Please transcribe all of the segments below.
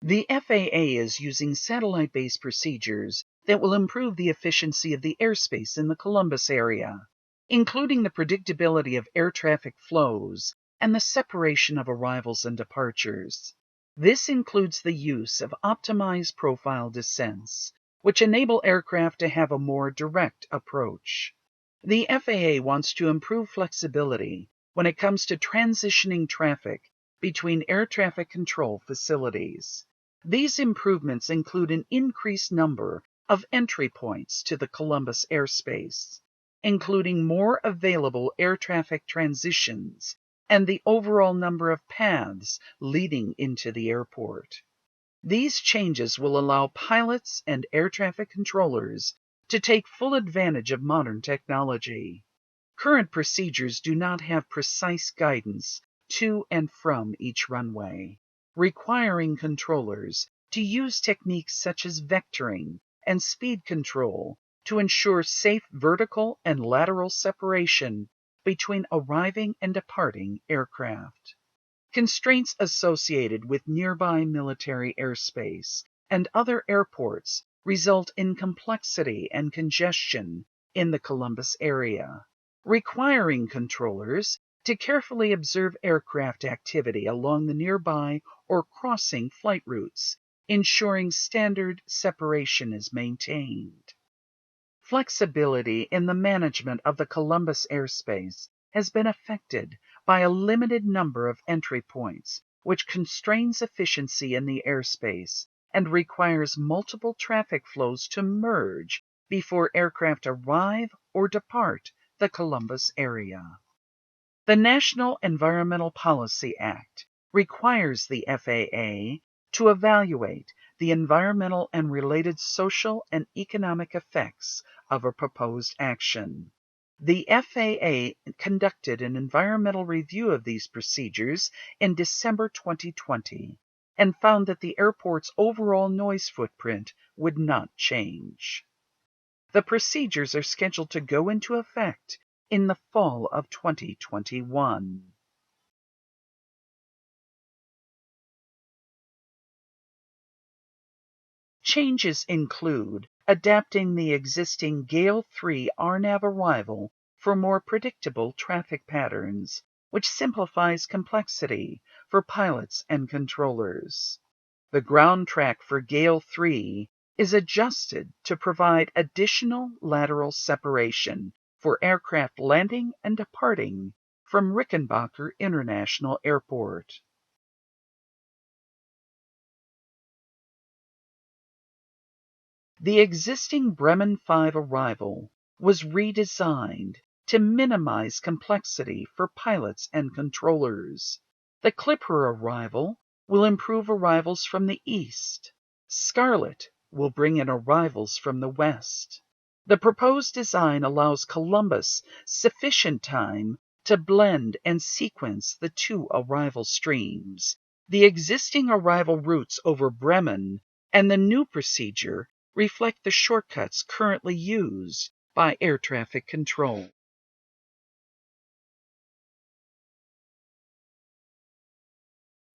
The FAA is using satellite-based procedures that will improve the efficiency of the airspace in the Columbus area, including the predictability of air traffic flows and the separation of arrivals and departures. This includes the use of optimized profile descents, which enable aircraft to have a more direct approach. The FAA wants to improve flexibility when it comes to transitioning traffic between air traffic control facilities. These improvements include an increased number of entry points to the Columbus airspace, including more available air traffic transitions and the overall number of paths leading into the airport. These changes will allow pilots and air traffic controllers to take full advantage of modern technology. Current procedures do not have precise guidance to and from each runway, requiring controllers to use techniques such as vectoring and speed control to ensure safe vertical and lateral separation between arriving and departing aircraft. Constraints associated with nearby military airspace and other airports result in complexity and congestion in the Columbus area, requiring controllers to carefully observe aircraft activity along the nearby or crossing flight routes, ensuring standard separation is maintained. Flexibility in the management of the Columbus airspace has been affected by a limited number of entry points, which constrains efficiency in the airspace and requires multiple traffic flows to merge before aircraft arrive or depart the Columbus area. The National Environmental Policy Act requires the FAA to evaluate the environmental and related social and economic effects of a proposed action. The FAA conducted an environmental review of these procedures in December 2020 and found that the airport's overall noise footprint would not change. The procedures are scheduled to go into effect in the fall of 2021. Changes include adapting the existing Gale 3 RNAV arrival for more predictable traffic patterns, which simplifies complexity for pilots and controllers. The ground track for Gale 3 is adjusted to provide additional lateral separation for aircraft landing and departing from Rickenbacker International Airport. The existing Bremen 5 arrival was redesigned to minimize complexity for pilots and controllers. The Clipper arrival will improve arrivals from the east. SCRLT will bring in arrivals from the west. The proposed design allows Columbus sufficient time to blend and sequence the two arrival streams. The existing arrival routes over Bremen and the new procedure reflect the shortcuts currently used by air traffic control.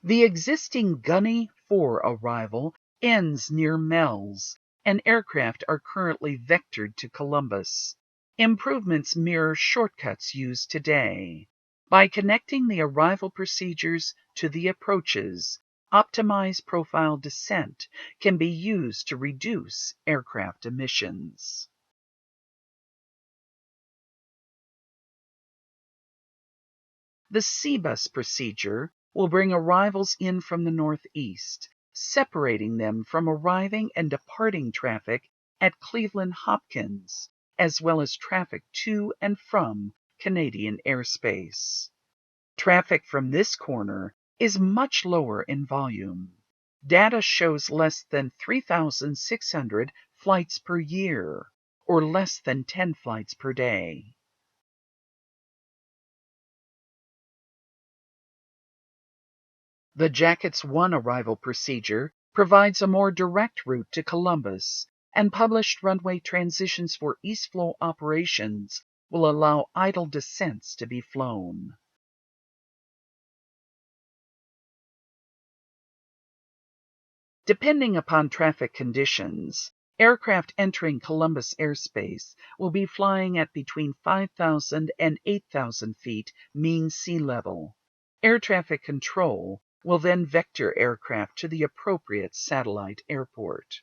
The existing Gunny 4 arrival ends near Mells, and aircraft are currently vectored to Columbus. Improvements mirror shortcuts used today. By connecting the arrival procedures to the approaches, optimized profile descent can be used to reduce aircraft emissions. The CBUSS procedure will bring arrivals in from the northeast, separating them from arriving and departing traffic at Cleveland Hopkins, as well as traffic to and from Canadian airspace. Traffic from this corner is much lower in volume. Data shows less than 3,600 flights per year, or less than 10 flights per day. The JAKTZ 1 arrival procedure provides a more direct route to Columbus, and published runway transitions for east flow operations will allow idle descents to be flown. Depending upon traffic conditions, aircraft entering Columbus airspace will be flying at between 5,000 and 8,000 feet mean sea level. Air traffic control will then vector aircraft to the appropriate satellite airport.